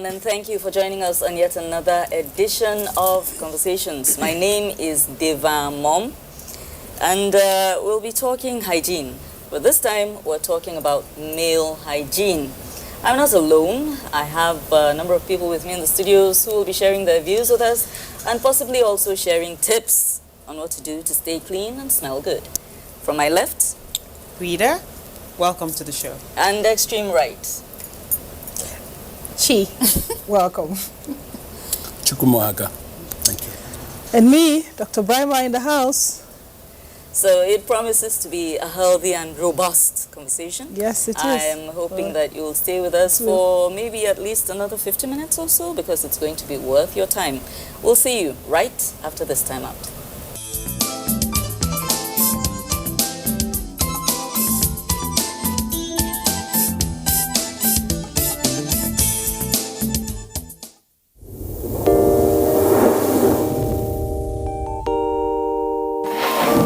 everyone, and thank you for joining us on yet another edition of Conversations. My name is Deva Mom, and we'll be talking hygiene. But this time, we're talking about male hygiene. I'm not alone. I have a number of people with me in the studios who will be sharing their views with us and possibly also sharing tips on what to do to stay clean and smell good. From my left, Rita, welcome to the show. And extreme right, Chi, welcome. Chukwumoaga, thank you. And me, Dr. Brima in the house. So it promises to be a healthy and robust conversation. Yes, it is. I am hoping that you'll stay with us for maybe at least another 50 minutes or so, because it's going to be worth your time. We'll see you right after this time out.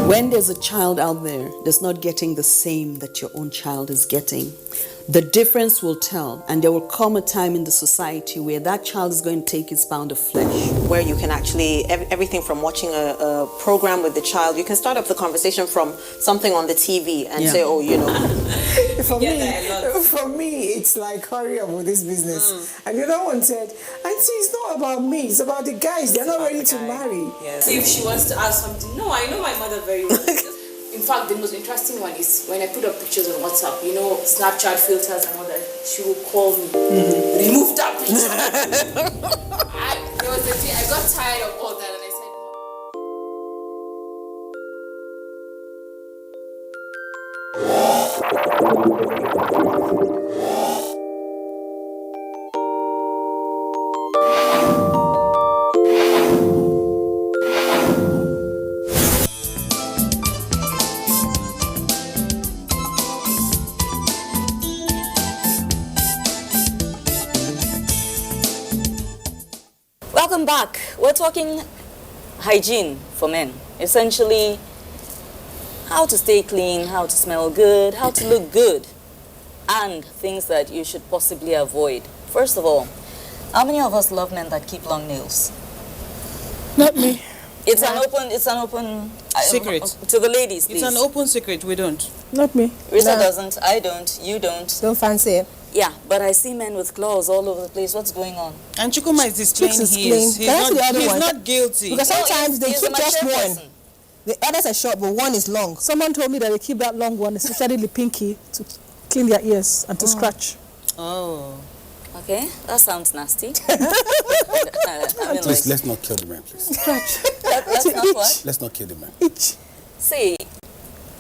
When there's a child out there that's not getting the same that your own child is getting, the difference will tell, and there will come a time in the society where that child is going to take its pound of flesh. Where you can actually, everything from watching a program with the child, you can start up the conversation from something on the TV and say, oh, you know. For me, it's like, hurry up with this business. And the other one said, Auntie, it's not about me, it's about the guys. They're not ready to marry. Yes. If she wants to ask something, no, I know my mother very well. In fact, the most interesting one is when I put up pictures on WhatsApp, you know, Snapchat filters and all that, she will call me, remove that picture. There was a day I got tired of all that and I said, Welcome back. We're talking hygiene for men. Essentially, how to stay clean, how to smell good, how to look good, and things that you should possibly avoid. First of all, how many of us love men that keep long nails? Not me. It's an open Secret. To the ladies, please. It's an open secret, we don't. Not me. Rita No. doesn't, I don't, you don't. Don't fancy it. Yeah, but I see men with claws all over the place. What's going on? And Chukuma is displaying Chooks is his. clean. Can I see the other He's one? not guilty. Because sometimes they he's a keep just mature one. person. The others are short, but one is long. Someone told me that they keep that long one, especially the pinky, to clean their ears and to scratch. Oh. Okay, that sounds nasty. Please, let's not kill the man, please. That's not what? Let's not kill the man. Each. See,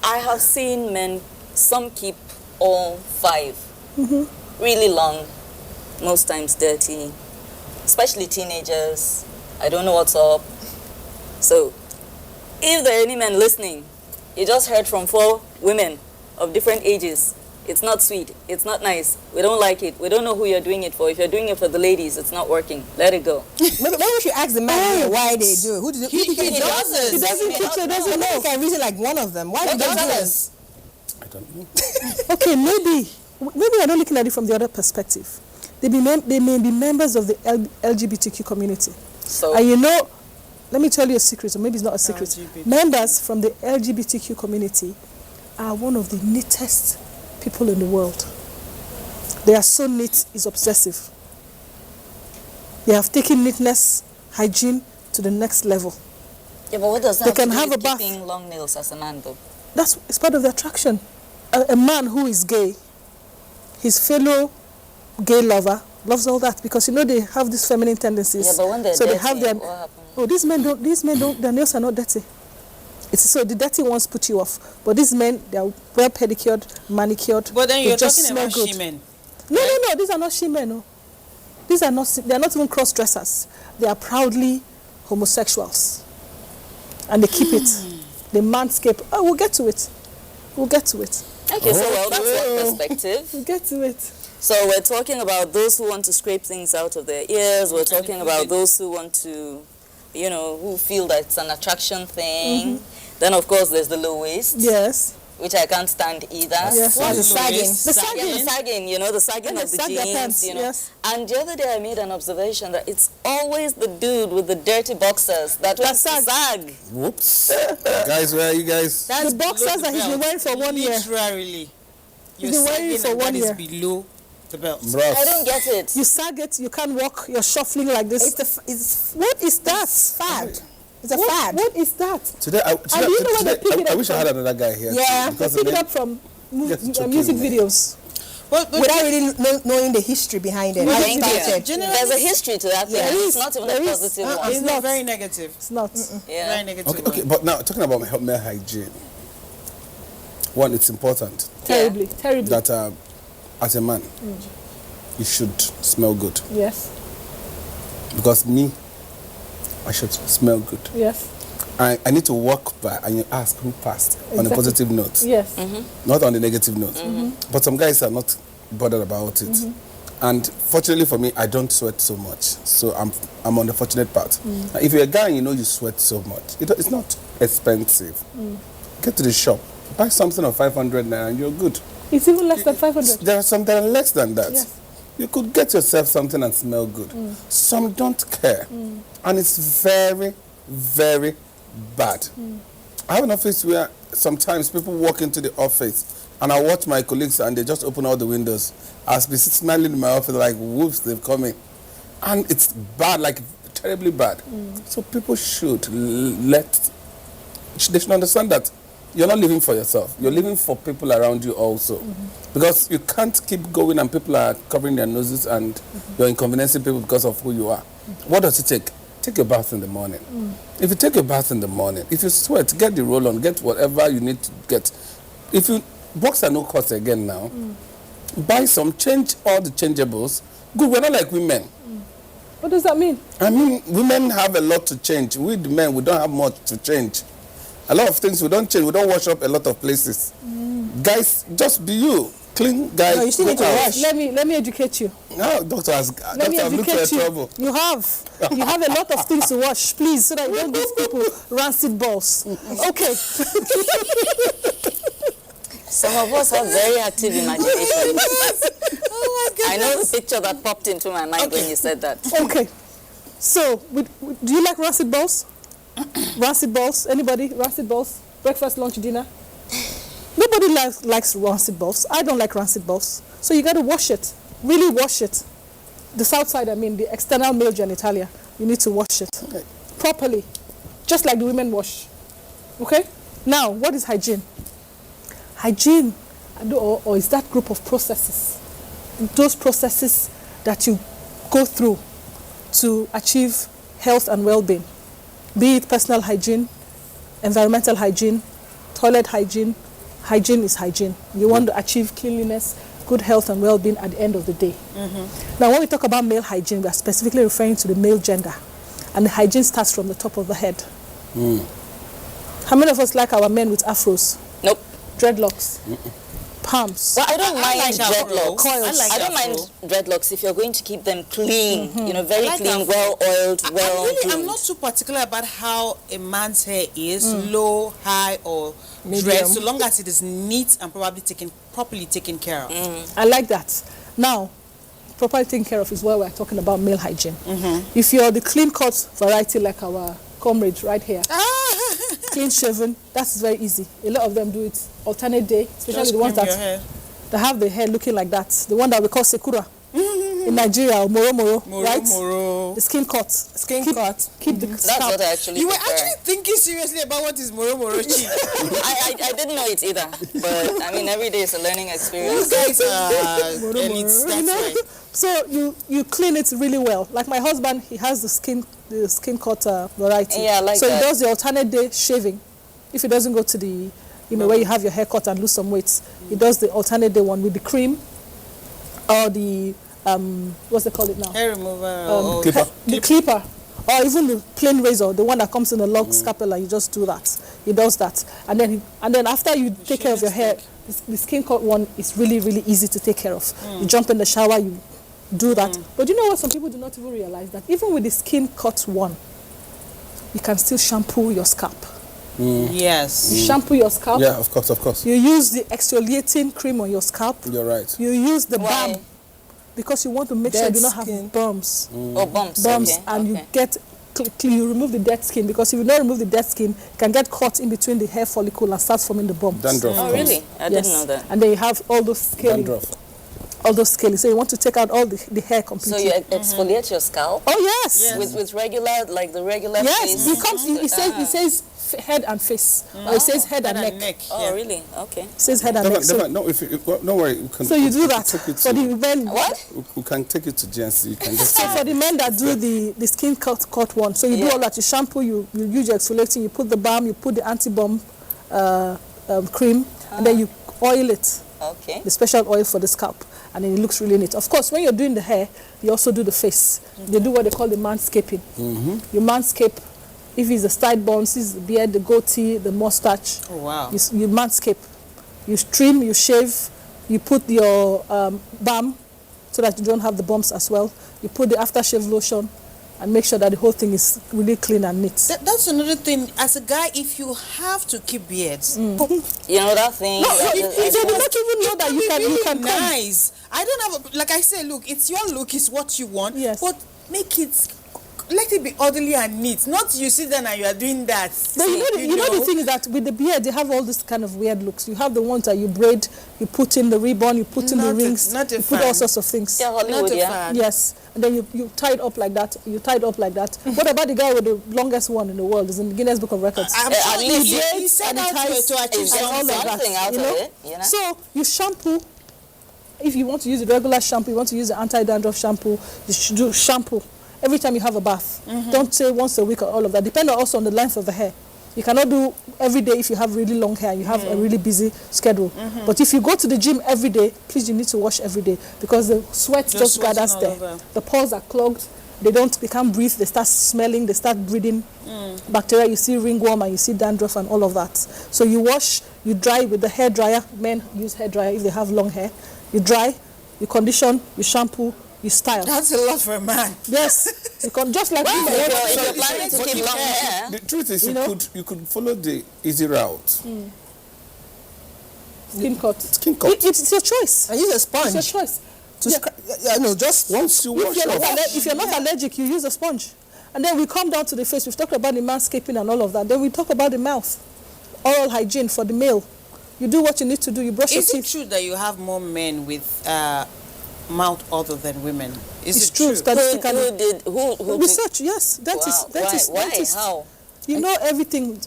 I have seen men, some keep all 5. Really long, most times dirty, especially teenagers. I don't know what's up. So, if there are any men listening, you just heard from 4 women of different ages. It's not sweet. It's not nice. We don't like it. We don't know who you're doing it for. If you're doing it for the ladies, it's not working. Let it go. Maybe we should ask the man why they do it. Who does He doesn't. He doesn't teach. He doesn't know. I can reason like one of them. Why do they do this? I don't know. Okay, maybe I'm not looking at it from the other perspective. They may be members of the LGBTQ community. So, And you know, let me tell you a secret, or maybe it's not a secret. LGBT. Members from the LGBTQ community are one of the neatest people in the world. They are so neat, it's obsessive. They have taken neatness, hygiene to the next level. yeah, but what does that They have to can do have with a bath. keeping long nails as a man, though? It's part of the attraction. A man who is gay, his fellow gay lover, loves all that because you know they have these feminine tendencies. Yeah, but when they're so dirty, they have their. what happens? Oh, these men don't. Their nails are not dirty. So the dirty ones put you off, but these men, they are well pedicured, manicured. But then they you're just talking smell about good. she-men. No, these are not she-men. No. These are not. They are not even cross-dressers. They are proudly homosexuals, and they keep it. They manscape. Oh, we'll get to it. Okay, so well, that's one perspective. We'll get to it. So we're talking about those who want to scrape things out of their ears. We're talking about those who want to, who feel that it's an attraction thing. Then, of course, there's the low waist. Yes. which I can't stand either. Yes. What's The sagging? The sagging. Yeah, the sagging, you know, the sagging And of they the sag their jeans, pants, you know. yes. And the other day I made an observation that it's always the dude with the dirty boxers that wants to sag. Whoops. Guys, where are you guys? That's The boxers below the that he's been belt. wearing for 1 year. Literally. You're been wearing it sagging for and 1 that year. is below the belt. Bruv. I don't get it. You sag it, you can't walk, you're shuffling like this. What is that? Fad. It's a fad. What is that? Today, do you know where they pick it I up wish I had another guy here. Yeah. They Because pick the it name- up from Get choking, music man. videos. But Without really knowing the history behind it. How it Thank you. started. There's a history to that thing. There is. It's not even There a is. positive one. it's not very negative. It's not. Yeah. Very negative. Okay, but now talking about male hygiene. One, it's important Terribly, terribly. that as a man, you should smell good. Yes, Because me, I should smell good. yes, I need to walk by and you ask who passed on a Exactly. positive note, yes. not on the negative note. But some guys are not bothered about it. And fortunately for me, I don't sweat so much. So I'm on the fortunate part. Now, if you're a guy and you know you sweat so much, it's not expensive. Get to the shop, buy something of 500 naira and you're good. It's even less than 500. There are some that are less than that. Yes. You could get yourself something and smell good. Some don't care. And it's very, very bad. I have an office where sometimes people walk into the office and I watch my colleagues and they just open all the windows. I'll be smiling in my office like, whoops, they've come in. And it's bad, like terribly bad. So people should they should understand that you're not living for yourself. You're living for people around you also. Because you can't keep going and people are covering their noses and you're inconveniencing people because of who you are. What does it take? Take a bath in the morning. If you take a bath in the morning, if you sweat, get the roll-on, get whatever you need to get. If you, boxer no cost again now, buy some, change all the changeables. Good, we're not like women. What does that mean? I mean, women have a lot to change. We the men, we don't have much to change. A lot of things we don't change. We don't wash up a lot of places. Guys, just be you. Clean guys. No, you still need to wash. Let me educate you. No, doctor has Let me looked for educate you. trouble. You have a lot of things to wash, please, so that you don't give people rancid balls. Okay. Some of us have very active imagination. Oh my I know the picture that popped into my mind when you said that. Okay. So, do you like rancid balls? Rancid balls? Anybody? Rancid balls? Breakfast, lunch, dinner? Nobody likes rancid balls. I don't like rancid balls. So you got to wash it. Really wash it. The south side, I mean, the external male genitalia. You need to wash it properly. Just like the women wash. Okay? Now, what is hygiene? Hygiene, or is that group of processes. Those processes that you go through to achieve health and well-being. Be it personal hygiene, environmental hygiene, toilet hygiene. Hygiene is hygiene. You want to achieve cleanliness, good health and well-being at the end of the day. Now, when we talk about male hygiene, we are specifically referring to the male gender. And the hygiene starts from the top of the head. How many of us like our men with afros? Nope. Dreadlocks? Palms? Well, I don't I mind like dreadlocks. afro. I like I don't mind afro. dreadlocks if you're going to keep them clean. You know, very I like clean, afro. well-oiled, I'm well-groomed. not too particular about how a man's hair is, low, high, or Medium. dressed, so long as it is neat and properly taken care of. I like that. Now, properly taken care of is where we're talking about male hygiene. If you're the clean-cut variety like our comrade right here, clean shaven, that's very easy. A lot of them do it alternate day, especially Just the ones comb your that hair. have the hair looking like that. The one that we call sekura in Nigeria, or moro, right? Moro. The skin cut. Keep the That's scalp. what I actually You were prefer. actually thinking seriously about what is moro chief. I didn't know it either. But, I mean, every day is a learning experience. Guys are elites, You that's know? why. So you clean it really well. Like my husband, he has the skin cut variety. Yeah, I like so that. he does the alternate day shaving. If he doesn't go to the, where you have your hair cut and lose some weight, he does the alternate day one with the cream or the what's they call it now? Hair remover. Clipper. The clipper, or even the plain razor, the one that comes in a long scapular. You just do that. He does that, and then after you take care of your hair, the skin cut one is really, really easy to take care of. You jump in the shower, you do that. But you know what? Some people do not even realize that even with the skin cut one, you can still shampoo your scalp. Yes. You shampoo your scalp. Yeah, of course. You use the exfoliating cream on your scalp. You're right. You use the Why? balm because you want to make sure Dead you don't skin. have bumps. Oh, bumps. Bumps, Okay. and you okay. get you remove the dead skin, because if you don't remove the dead skin, it can get caught in between the hair follicle and start forming the bumps. Dandruff. Oh, really? I Yes. didn't know that. And then you have all those scaling. Dandruff. All those scaling. So you want to take out all the hair So completely. you exfoliate your scalp Oh yes. with regular, like the regular Yes, face? it says head and face, or it says head and neck. Oh, yeah. really? Okay. It says head and neck. No, don't worry. We can, So you do we can that take it for to- the men. What? We can take it to GNC. You can just So for the men that do the skin cut one, so you do Yeah. all that. You shampoo, you use your exfoliating, you put the balm, you put the anti-bump cream, and then you oil it, Okay. the special oil for the scalp, and then it looks really neat. Of course, when you're doing the hair, you also do the face. They do what they call the manscaping. You manscape. If it's the side buns, it's the beard, the goatee, the mustache. Oh, wow. You manscape. You trim, you shave, you put your balm so that you don't have the bumps as well. You put the aftershave lotion and make sure that the whole thing is really clean and neat. That's another thing. As a guy, if you have to keep beards, You know that thing? No, that- if they do not even know that you can come. nice. I don't have like I say, look, it's your look, it's what you want. Yes. But let it be orderly and neat. Not you sit down and you are doing that. But you know the thing is that with the beard, they have all this kind of weird looks. You have the ones that you braid, you put in the ribbon, you put in the Not a- rings, not a you put all fan. sorts of things. Yeah, Hollywood, Not a yeah. fan. Yes, and then you tie it up like that. You tie it up like that. What about the guy with the longest one in the world? Is in the Guinness Book of Records. I'm At sure least he set out sanitize to achieve and all of something. something out you of know? it, you know? So you shampoo. If you want to use the regular shampoo, you want to use the anti-dandruff shampoo, you should do shampoo every time you have a bath. Don't say once a week or all of that. Depending also on the length of the hair. You cannot do every day if you have really long hair and you have a really busy schedule. But if you go to the gym every day, please, you need to wash every day, because the sweat just sweating gathers all there. over. The pores are clogged. They can't breathe. They start smelling. They start breathing bacteria. You see ringworm and you see dandruff and all of that. So you wash, you dry with the hair dryer. Men use hair dryer if they have long hair. You dry, you condition, you shampoo, you style. That's a lot for a man. Yes, you can just like women. If you're planning to But keep long hair, The truth is, You you know? could follow the easy route. Skin cut. Skin cut. It's your choice. I use a It's sponge. your choice. To Yeah. just Once you wash off, If you're not allergic, you use a sponge. And then we come down to the face. We've talked about the manscaping and all of that. Then we talk about the mouth. Oral hygiene for the male. You do what you need to do. You brush Is your it teeth. true that you have more men with mouth other than women? Is It's it true. true? Statistically. who did, Research, yes. Dentists. wow, Dentists. why, Dentists. how? You know everything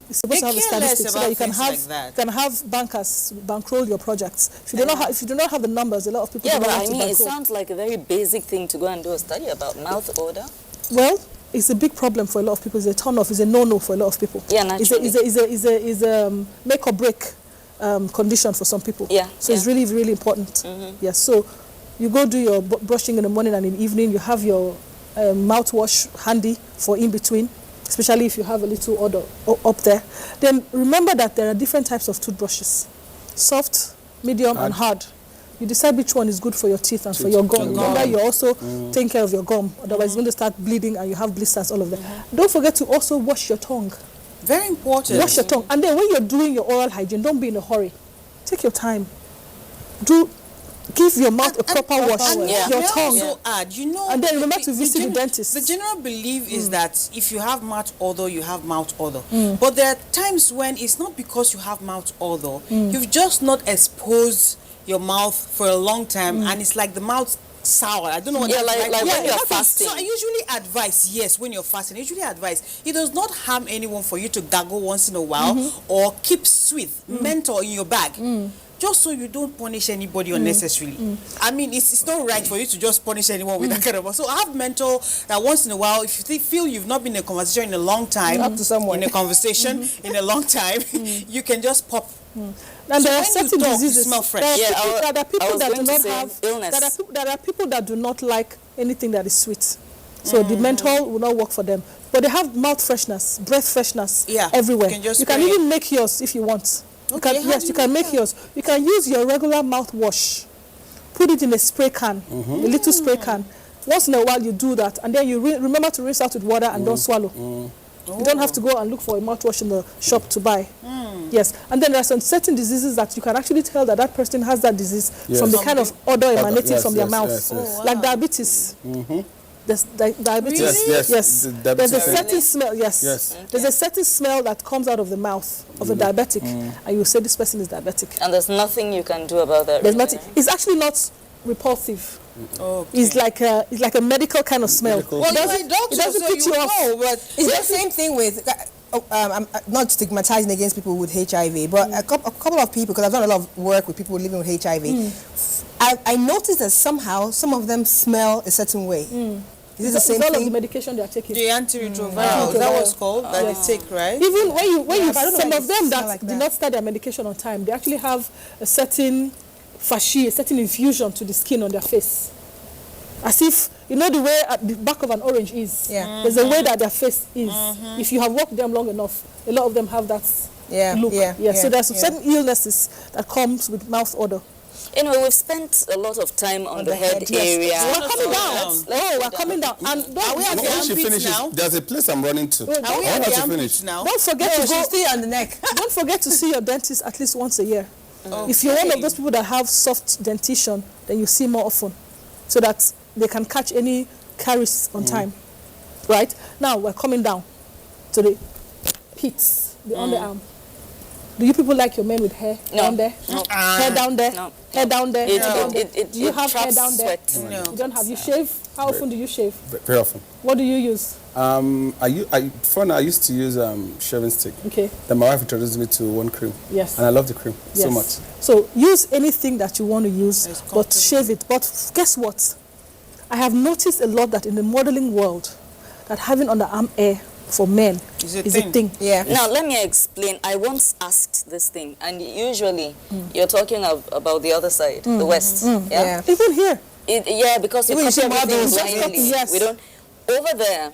is supposed to have a care less statistic so about that you can things have like that. can have bankers bankroll your projects. If you do not have the numbers, a lot of people Yeah, don't but want I to mean, it bankroll. sounds like a very basic thing to go and do a study about mouth odor. Well, it's a big problem for a lot of people. It's a turn off. It's a no-no for a lot of people. Yeah, naturally. It's a make or break condition for some people. Yeah, So it's yeah. really, really important. Yes. So you go do your brushing in the morning and in the evening. You have your mouthwash handy for in between, especially if you have a little odor up there. Then remember that there are different types of toothbrushes: soft, medium, and hard. You decide which one is good for your teeth and for your gum. Remember, you're also taking care of your gum. Otherwise, it's going to start bleeding and you have blisters, all of that. Don't forget to also wash your tongue. Very important. Wash your tongue. And then when you're doing your oral hygiene, don't be in a hurry. Take your time. Give your mouth a proper wash. Yeah. Your May I tongue. also add, you know, And then remember to visit the gen- dentist. The general belief is that if you have mouth odor, you have mouth odor. But there are times when it's not because you have mouth odor. You've just not exposed your mouth for a long time, and it's like the mouth sour. I don't know what Yeah, that's like when Yeah, you're exactly. fasting. So I usually advise, yes, when you're fasting, I usually advise it does not harm anyone for you to gargle once in a while or keep sweet menthol in your bag. Just so you don't punish anybody unnecessarily. I mean, it's not right for you to just punish anyone with that kind of. So have mental that once in a while, if you feel you've not been in a conversation in a long time, Talk to someone. in a conversation in a long time, you can just pop. And So there are when you certain talk, you diseases. smell fresh. There are Yeah, people, there are I people was that do going to not say have illness. There are people that do not like anything that is sweet. So the menthol will not work for them. But they have mouth freshness, breath freshness Yeah, everywhere. you can just You can spray even make yours if you want. Okay, how Yes, do you you can make make yours. You can use your regular mouthwash, put it in a spray can, a little spray can. Once in a while you do that, and then you remember to rinse out with water and don't swallow. You don't have to go and look for a mouthwash in the shop to buy. Yes, and then there are some certain diseases that you can actually tell that that person has that disease from the kind of odor emanating from their mouth, like diabetes. There's diabetes. Yes. The There's a diabetes. certain smell. Yes. There's a certain smell that comes out of the mouth of a diabetic, and you say this person is diabetic. And there's nothing you can do about that. There's really. nothing. It's actually not repulsive. It's like a medical kind of smell. Well, you're a doctor, it doesn't so put you you off. know, but it's the same thing with, I'm not stigmatizing against people with HIV, but a couple of people, because I've done a lot of work with people living with HIV, I noticed that somehow some of them smell a certain way. Is it the same all of the thing? medication they are taking. The antiretroviral, is that what's called? That Yes. they take, right? Even when you but I don't know some why of it them smell that like did that. not start their medication on time, they actually have a certain fashi, a certain infusion to the skin on their face. As if, you know the way at the back of an orange is? Yeah. There's a way that their face is. If you have walked them long enough, a lot of them have that look. So there's certain illnesses that comes with mouth odor. Anyway, we've spent a lot of time on the head area. We're coming down. Let's We're coming down. And Are we at the When she armpits finishes, now? there's a place I'm running to. Are we I at want the her to finish. armpits now? don't forget to go. She's still on the neck. Don't forget to see your dentist at least once a year. If you're one of those people that have soft dentition, then you see more often, so that they can catch any caries on time. Right? Now we're coming down to the pits, the underarm. Do you people like your men with hair down there? No. Hair down there? No. Hair down there? It- Hair down there? it- Do you have hair traps down there? sweat. No. You don't have. You shave? How often do you shave? Very often. What do you use? For now, I used to use shaving stick. Okay. Then my wife introduced me to one cream. Yes. And I love the cream so Yes. much. So use anything that you want to use, It's but comfortable. shave it. But guess what? I have noticed a lot that in the modeling world, that having underarm hair for men Is a is thing. a thing. Yeah. Now, let me explain. I once asked this thing, and usually you're talking about the other side, the West. Yeah? Even here. Because we Even copy you see everything models, blindly. yes. We don't. Over there,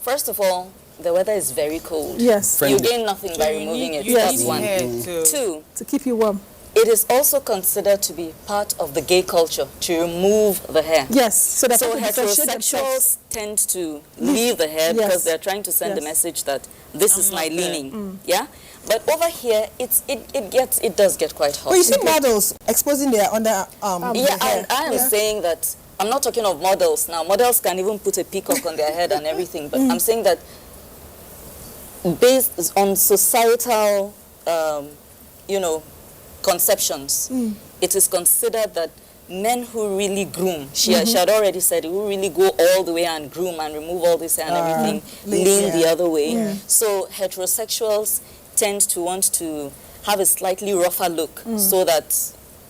first of all, the weather is very cold. Yes. You Friendly. gain nothing by removing it. You That's need one. hair to- Two, To keep you warm. it is also considered to be part of the gay culture to remove the hair. Yes. So that So people differentiate themselves. heterosexuals tend to leave the hair Yes. because they're trying to send the Yes. message that this is I'm my not there. leaning. Yeah? But over here, it does get quite hot. But you see models exposing their underarm. Yeah, hair. I am saying that I'm not talking of models now. Models can even put a peacock on their head and everything, but I'm saying that based on societal, conceptions, it is considered that men who really groom, she had already said, who really go all the way and groom and remove all this hair and everything, lean the other way. So heterosexuals tend to want to have a slightly rougher look so that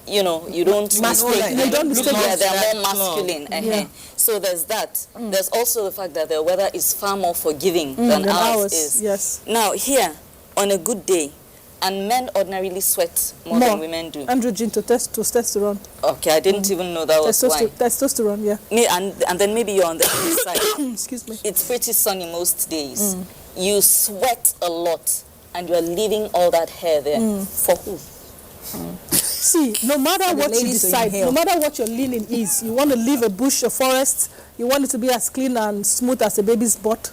you don't Masculine. You don't mistake yeah, it. they're more masculine. So there's that. There's also the fact that the weather is far more forgiving than Than ours ours, is. yes. Now here, on a good day, and men ordinarily sweat more than women do. Androgen to testosterone. Okay, I didn't even know that was why. Testosterone, yeah. And then maybe you're on the east side. Excuse me. It's pretty sunny most days. You sweat a lot, and you're leaving all that hair there. For who? See, no matter the what you ladies to decide, inhale. no matter what your leaning is, you want to leave a bush, a forest, you want it to be as clean and smooth as a baby's butt,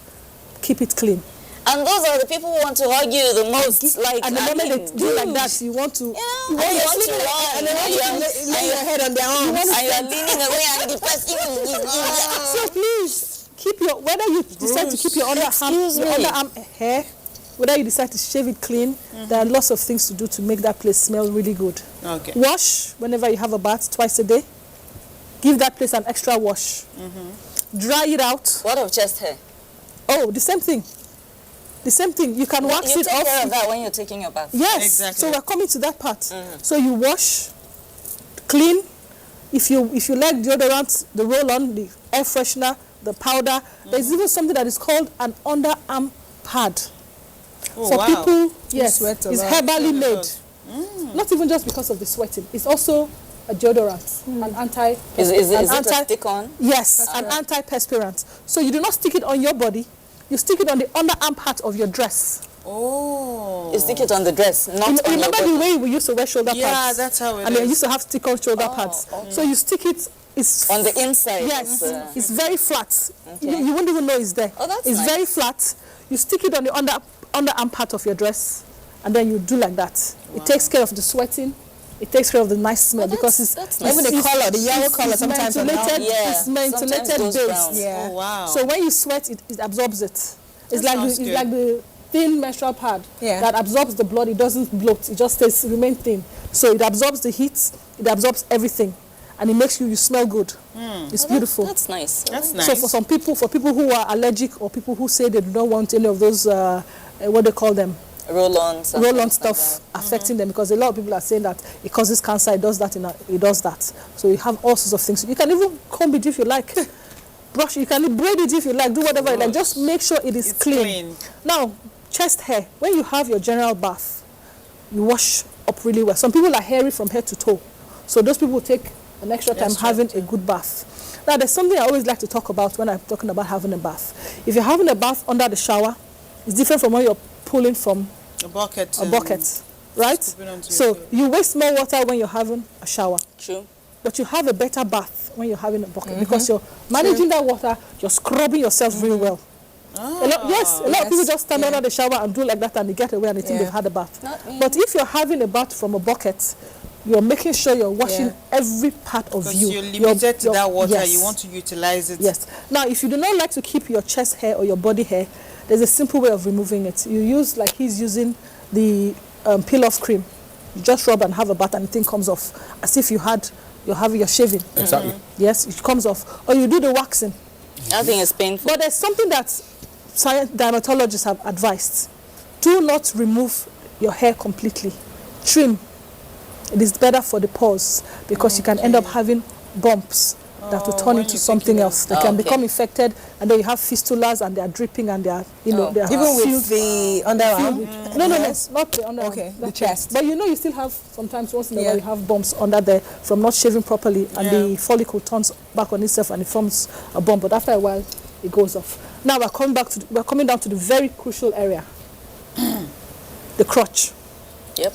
keep it clean. And those are the people who want to hug you the most. Like, And the I moment mean, they do like that, you want to... Yeah, you and you want want to to run, And then and lay your head on their arms. and you're leaning away, and the person is So please, keep your... Whether you decide to keep your underarm hair, whether you decide to shave it clean, there are lots of things to do to make that place smell really good. Okay. Wash whenever you have a bath, twice a day. Give that place an extra wash. Dry it out. What of chest hair? Oh, the same thing. The same thing. You can wax You it take off. care of that when you're taking your bath. Yes. Exactly. So we're coming to that part. So you wash, clean. If you like deodorant, the roll-on, the air freshener, the powder, there's even something that is called an underarm pad. Oh, For wow. people, yes, sweat a it's lot. herbally made. Not even just because of the sweating. It's also a deodorant, an anti. Is it an a stick-on? Yes, an antiperspirant. So you do not stick it on your body. You stick it on the underarm part of your dress. Oh. You stick it on the dress, not on your Remember body. the way we used to wear shoulder pads? Yeah, that's how it I mean, I is. used to have stick-on shoulder pads. So you stick it. It's On the inside. Yes, It's, it's very flat. You won't even know it's there. Oh, that's It's nice. very flat. you stick it on the underarm part of your dress, and then you do like that. It takes care of the sweating. It takes care of the nice smell because it's nice. Even the color, the yellow color sometimes. It's mentholated base. Yeah. Oh, wow. So when you sweat, it absorbs it. It's sounds good. like the thin menstrual pad Yeah. that absorbs the blood. It doesn't bloat. It just remain thin. So it absorbs the heat. It absorbs everything, and it makes you smell good. It's beautiful. That's nice. That's nice. So for people who are allergic or people who say they do not want any of those, what they call them, Roll-on stuff affecting them, because a lot of people are saying that it causes cancer, it does that, it does that. So you have all sorts of things. You can even comb it if you like, brush it, you can braid it if you like, do whatever you like. Just make sure it's clean. Now, chest hair, when you have your general bath, you wash up really well. Some people are hairy from head to toe, so those people take an extra time having a good bath. Now, there's something I always like to talk about when I'm talking about having a bath. If you're having a bath under the shower, it's different from when you're pulling from a bucket, right? So you waste more water when you're having a shower. True. But you have a better bath when you're having a bucket because you're managing that water, you're scrubbing yourself really well. A lot of people just stand under the shower and do like that and they get away and they think they've had a bath. But if you're having a bath from a bucket, you're making sure you're washing every part of you. Because you're limited to that water, yes. you want to utilize it. Yes. Now, if you do not like to keep your chest hair or your body hair, there's a simple way of removing it. You use, like he's using, the peel-off cream. You just rub and have a bath and the thing comes off, as if you're shaving. Exactly. Yes, it comes off. Or you do the waxing. I think it's painful. But there's something that dermatologists have advised. Do not remove your hair completely. Trim. It is better for the pores because you can end up having bumps that will turn into something else. They can become infected, and then you have fistulas, and they are dripping, and they are, they are Even with the underarm? No, not the underarm. Okay, the chest. But you still have sometimes once in a while you have bumps under there from not shaving properly, and the follicle turns back on itself and it forms a bump. But after a while, it goes off. Now we're coming down to the very crucial area, the crotch. Yep.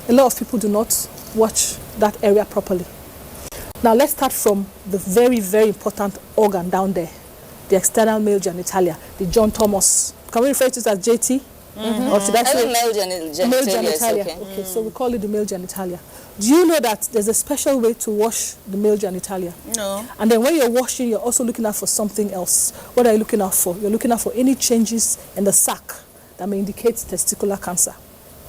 A lot of people do not watch that area properly. Now let's start from the very, very important organ down there, the external male genitalia, the John Thomas. Can we refer to it as JT? Or should I say male genitalia? Okay, so we call it the male genitalia. Do you know that there's a special way to wash the male genitalia? No. And then when you're washing, you're also looking out for something else. What are you looking out for? You're looking out for any changes in the sac that may indicate testicular cancer.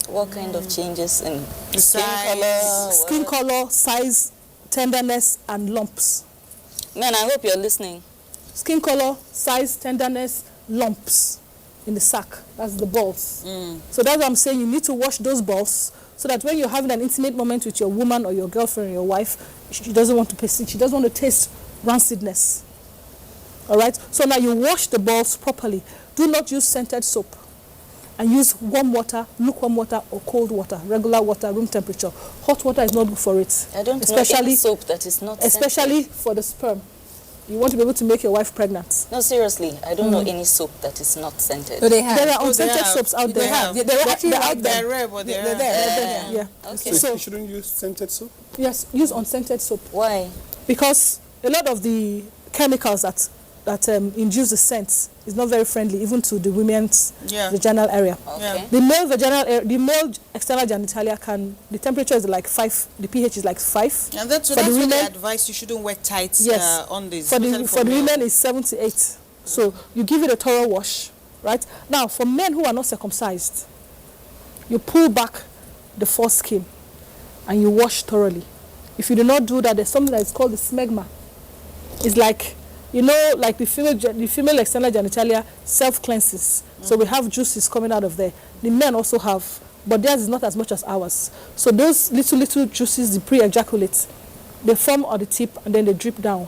What kind of changes in Skin color, size, tenderness, and lumps. Man, I hope you're listening. Skin color, size, tenderness, lumps in the sac. That's the balls. So that's what I'm saying. You need to wash those balls so that when you're having an intimate moment with your woman or your girlfriend or your wife, she doesn't want to she doesn't want to taste rancidness. All right? So now you wash the balls properly. Do not use scented soap. And use warm water, lukewarm water, or cold water, regular water, room temperature. Hot water is not good for it. I don't know any soap that is not especially scented. For the sperm. You want to be able to make your wife pregnant. No, seriously, I don't know any soap that is not scented. So they have. There are unscented soaps out there. They're actually out there. They're rare, but They're there. Yeah. Okay. So you shouldn't use scented soap? Yes, use unscented soap. Why? Because a lot of the chemicals that induce the scent is not very friendly, even to the women's vaginal area. Okay. The male external genitalia the temperature is like 5, the pH is like 5. And that's what they advise. You shouldn't wear tights on this. For the women is 7 to 8. So you give it a thorough wash, right? Now, for men who are not circumcised, you pull back the foreskin and you wash thoroughly. If you do not do that, there's something that is called the smegma. It's like, like the female external genitalia self-cleanses. So we have juices coming out of there. The men also have, but theirs is not as much as ours. So those little juices, the pre-ejaculate, they form on the tip and then they drip down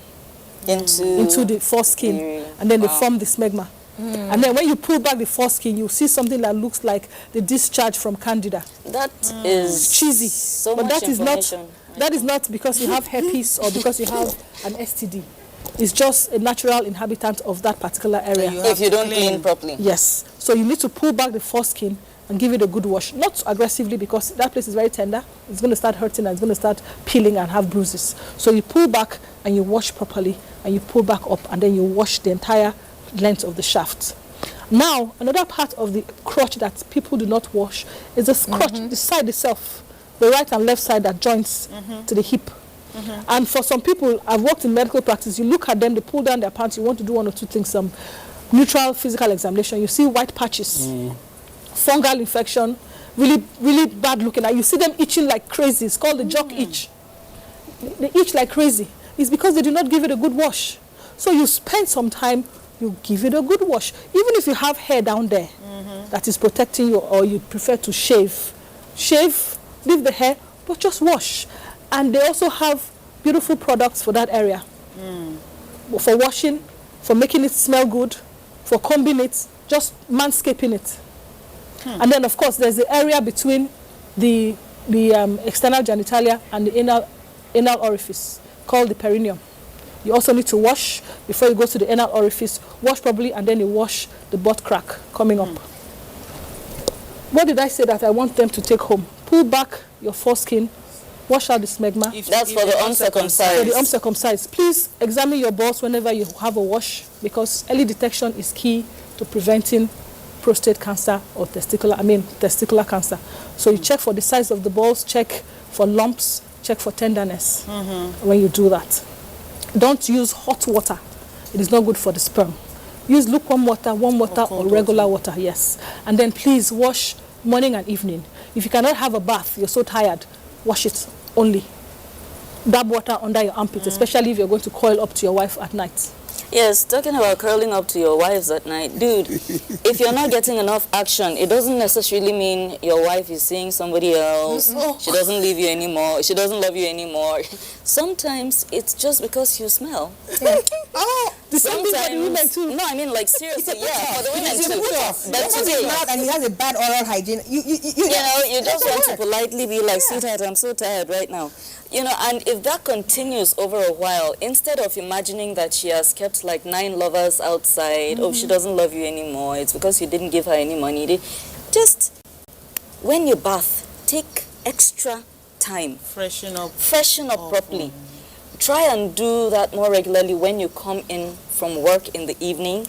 into the foreskin, and then they form the smegma. And then when you pull back the foreskin, you see something that looks like the discharge from candida. That is cheesy, so but much that is not because you have herpes or because you have an STD. It's just a natural inhabitant of that particular area. If you don't clean properly. Yes. So you need to pull back the foreskin and give it a good wash. Not aggressively, because that place is very tender. It's going to start hurting and it's going to start peeling and have bruises. So you pull back and you wash properly, and you pull back up, and then you wash the entire length of the shaft. Now, another part of the crotch that people do not wash is the crotch, the side itself, the right and left side that joins to the hip. And for some people, I've worked in medical practice, you look at them, they pull down their pants, you want to do one or two things, some neutral physical examination, you see white patches, fungal infection, really, really bad looking. And you see them itching like crazy. It's called the jock itch. They itch like crazy. It's because they do not give it a good wash. So you spend some time, you give it a good wash. Even if you have hair down there that is protecting you, or you prefer to shave, leave the hair, but just wash. And they also have beautiful products for that area. For washing, for making it smell good, for combing it, just manscaping it. And then, of course, there's the area between the external genitalia and the anal orifice, called the perineum. You also need to wash before you go to the anal orifice. Wash properly, and then you wash the butt crack coming up. What did I say that I want them to take home? Pull back your foreskin, wash out the smegma. That's for the uncircumcised. For the uncircumcised. Please examine your balls whenever you have a wash, because early detection is key to preventing prostate cancer or testicular cancer. So you check for the size of the balls, check for lumps, check for tenderness when you do that. Don't use hot water. It is not good for the sperm. Use lukewarm water, warm water, or regular water, yes. And then please wash morning and evening. If you cannot have a bath, you're so tired, wash it only. Dab water under your armpit, especially if you're going to coil up to your wife at night. Yes, talking about curling up to your wives at night. Dude, if you're not getting enough action, it doesn't necessarily mean your wife is seeing somebody else. She doesn't leave you anymore. She doesn't love you anymore. Sometimes it's just because you smell. The same thing for the women too. No, I mean, like, seriously, yeah, for the women too. That's it. And he has a bad oral hygiene. You know, you just want to politely be like, sweetheart, I'm so tired right now. You know, and if that continues over a while, instead of imagining that she has kept like 9 lovers outside, she doesn't love you anymore, it's because you didn't give her any money. Just, when you bath, take extra time. Freshen up Properly. Try and do that more regularly when you come in from work in the evening.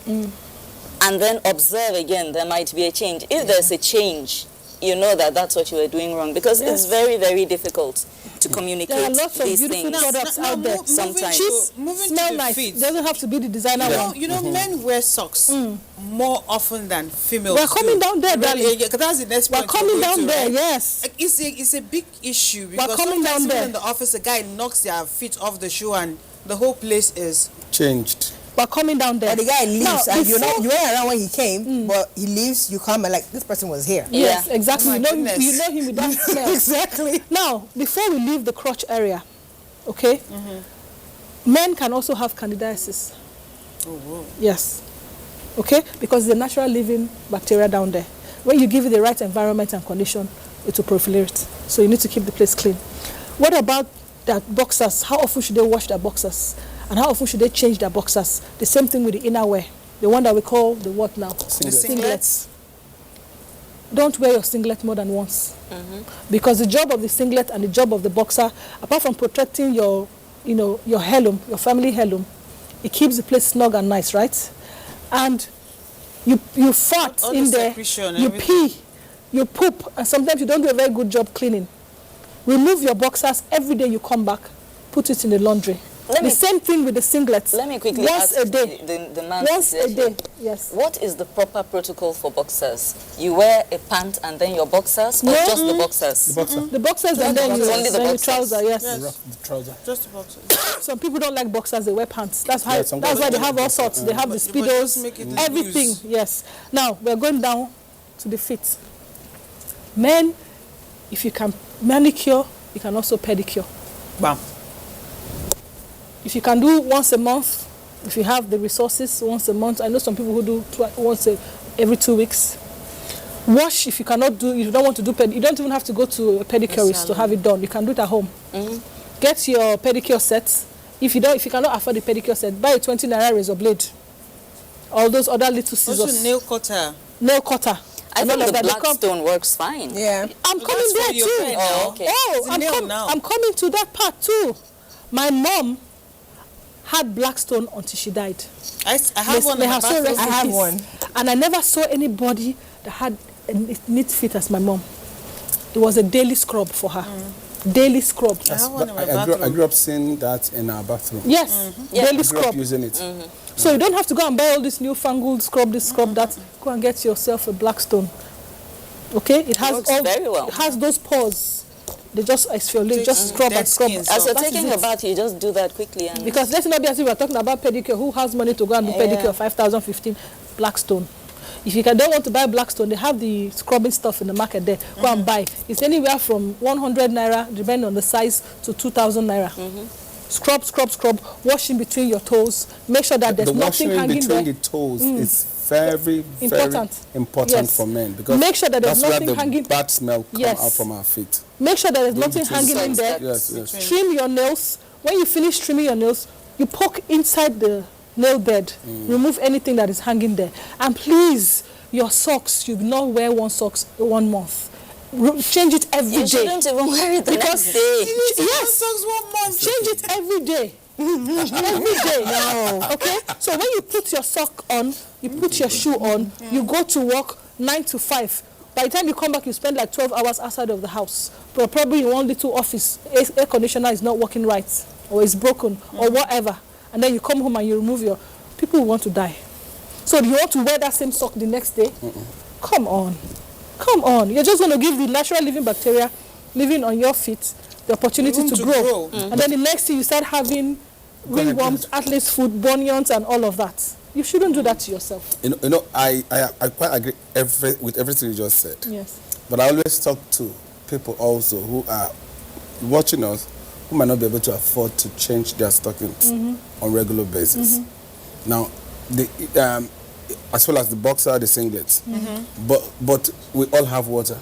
And then observe again, there might be a change. If there's a change, you know that that's what you were doing wrong, because it's very, very difficult to communicate there are lots of these beautiful things. products out there. Sometimes. Moving Smell to the nice. feet. Doesn't have to be the designer one. You know, men wear socks more often than females. We're coming down there, darling. Yeah, that's the next point. We're coming down there, right? yes. Like, it's a big issue, because coming down sometimes there. even in the office, a guy knocks their feet off the shoe and the whole place is Changed. We're coming down there. But the guy leaves, Now, and you before- weren't around when he came, but he leaves, you come and like, this person was here. Yes, Yeah. exactly. Oh my you know goodness. him with that smell. Exactly. Now, before we leave the crotch area, okay, men can also have candidiasis. oh whoa. Yes. Okay? Because it's a natural living bacteria down there. When you give it the right environment and condition, it will proliferate. So you need to keep the place clean. What about their boxers? How often should they wash their boxers? And how often should they change their boxers? The same thing with the innerwear. The one that we call the what now? The singlets. Don't wear your singlet more than once. Because the job of the singlet and the job of the boxer, apart from protecting your heirloom, your family heirloom, it keeps the place snug and nice, right? And you fart All in the there, secretion and you everything. pee, you poop, and sometimes you don't do a very good job cleaning. Remove your boxers every day you come back, put it in the laundry. The same thing with the singlets. Let me quickly once ask a day. the man. Once a day, yes. What is the proper protocol for boxers? You wear a pant and then your boxers, or No. just the boxers? The boxer. The boxers and then you Only the then you boxers. trouser, yes. The trouser. Just about Some people don't like boxers, they wear pants. That's Yeah, some why guys they don't have like all boxers. sorts. They have the But just speedos, make it everything, loose. yes. Now, we're going down to the feet. Men, if you can manicure, you can also pedicure. bam. If you can do once a month, if you have the resources, once a month. I know some people who do every 2 weeks. Wash if you cannot do, if you don't want to do you don't even have to go to a pedicurist to have it done. You can do it at home. Get your pedicure set. If you cannot afford the pedicure set, buy a 20 naira razor blade. All those other little scissors. Also nail cutter. Nail cutter. I And think all of the that. They Blackstone works fine. Yeah. I'm So coming that's there what you're too. saying now. Oh, okay. Oh, It's a nail now. I'm coming to that part too. My mom had Blackstone until she died. I have one in my May her soul bathroom. rest I in have peace. one. And I never saw anybody that had a neat fit as my mom. It was a daily scrub for her. Daily scrub. I grew up seeing that in our bathroom. Yes, daily scrub. Using it. So you don't have to go and buy all this newfangled scrub, this scrub, that. Go and get yourself a Blackstone. Okay, it has works very well. It has those pores. They just exfoliate, just scrub and scrub. As you're taking a bath, you just do that quickly. And because let's not be as if we're talking about pedicure. Who has money to go and do pedicure? 5,000, 15, Blackstone. If you don't want to buy Blackstone, they have the scrubbing stuff in the market there. Go and buy. It's anywhere from 100 naira, depending on the size, to 2,000 naira. Scrub, scrub, scrub. Wash in between your toes. Make sure that there's nothing hanging there. The washing between the toes is very important for men, because make sure that there's nothing where the hanging. Bad smell come out from our feet. Make sure that there's nothing hanging in there. Yes. Trim your nails. When you finish trimming your nails, you poke inside the nail bed. Remove anything that is hanging there. And please, your socks, you not wear one socks 1 month. Change it every day. You shouldn't even wear it the next day. Yes, socks 1 month. Change it every day. Every day. No. Okay? So when you put your sock on, you put your shoe on, you go to work 9 to 5. By the time you come back, you spend like 12 hours outside of the house. But probably in one little office, air conditioner is not working right, or it's broken, or whatever. And then you come home and you remove your... People will want to die. So do you want to wear that same sock the next day? Come on. Come on. You're just going to give the natural living bacteria living on your feet the opportunity to grow. And then the next thing you start having ringworms, athlete's foot, bunions, and all of that. You shouldn't do that to yourself. You know, I quite agree with everything you just said. Yes. But I always talk to people also who are watching us, who might not be able to afford to change their stockings on regular basis. Now, as well as the boxer, the singlets. But we all have water.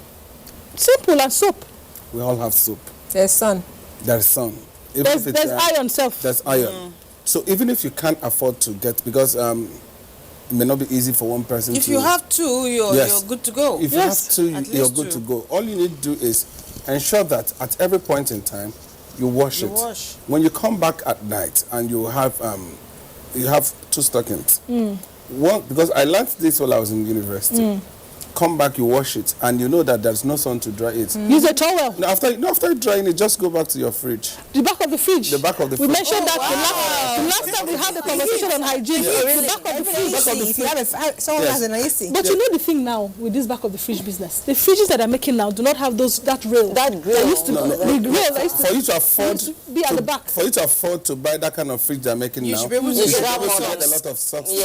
Simple, and soap. We all have soap. There's sun. There's sun. There's iron self. There's iron. So even if you can't afford to get, because it may not be easy for one person if you have two, you're good to go. If you have two, you're good to go. All you need to do is ensure that at every point in time, you wash it. When you come back at night and you have two stockings. One, because I learned this while I was in university. Come back, you wash it, and you know that there's no sun to dry it. Use a towel. No, after drying it, just go back to your fridge. The back of the fridge. The back of the fridge. We mentioned that the last time we had the conversation on hygiene. The back of the fridge. If you have someone has an AC. But you know the thing now with this back of the fridge business, the fridges that are making now do not have that rail. That grill. For you to afford be at the back. For you to afford to buy that kind of fridge they're making now, should be able to have a lot of socks. You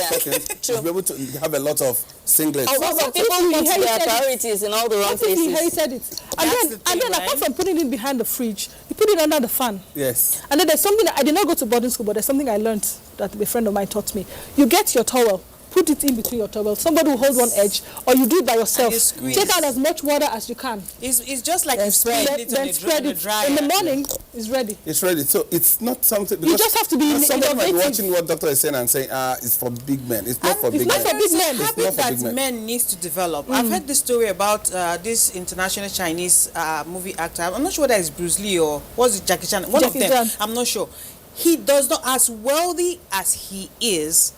should be able to have a lot of singlets. Some people put their priorities in all the wrong places. He inherited it. And then apart from putting it behind the fridge, you put it under the fan. Yes. And then there's something that I did not go to boarding school, but there's something I learned that a friend of mine taught me. You get your towel, put it in between your towel. Somebody will hold one edge, or you do it by yourself. Take out as much water as you can. It's just like you spread it on the dryer. In the morning, it's ready. It's ready. So it's not something. You just have to be somebody might be watching what doctor is saying and saying, it's for big men. It's not for big men. It's not for big men. It's habit that men needs to develop. I've heard this story about this international Chinese movie actor. I'm not sure whether it's Bruce Lee or was it Jackie Chan. One of them. I'm not sure. He does not, as wealthy as he is,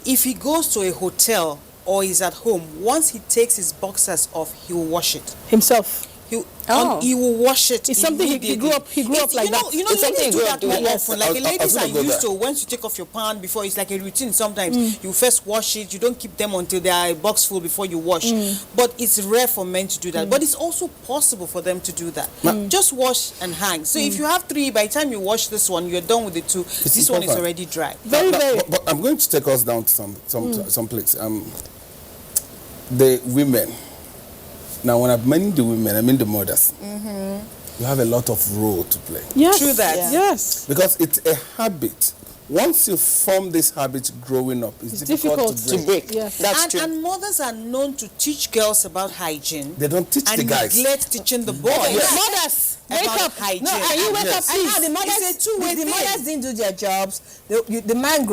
if he goes to a hotel or is at home, once he takes his boxers off, he will wash it himself. He will wash it. It's something he grew up like that. You know, ladies do that more often. Like the ladies are used to, once you take off your pant before, it's like a routine. Sometimes you first wash it. You don't keep them until they are a box full before you wash. But it's rare for men to do that. But it's also possible for them to do that. Just wash and hang. So if you have 3, by the time you wash this one, you're done with the 2. This one is already dry. But I'm going to take us down to some place. The women. Now, when I mean the women, I mean the mothers. You have a lot of role to play. Yes. True that. Yeah. Yes. Because it's a habit. Once you form this habit growing up, it's difficult to break. Yes. That's true. And mothers are known to teach girls about hygiene. They don't teach the guys. And neglect teaching the boys. Mothers, wake up. Hygiene. No, can you wake up, please? The mothers, it's a two-way the thing. mothers didn't do their jobs. The man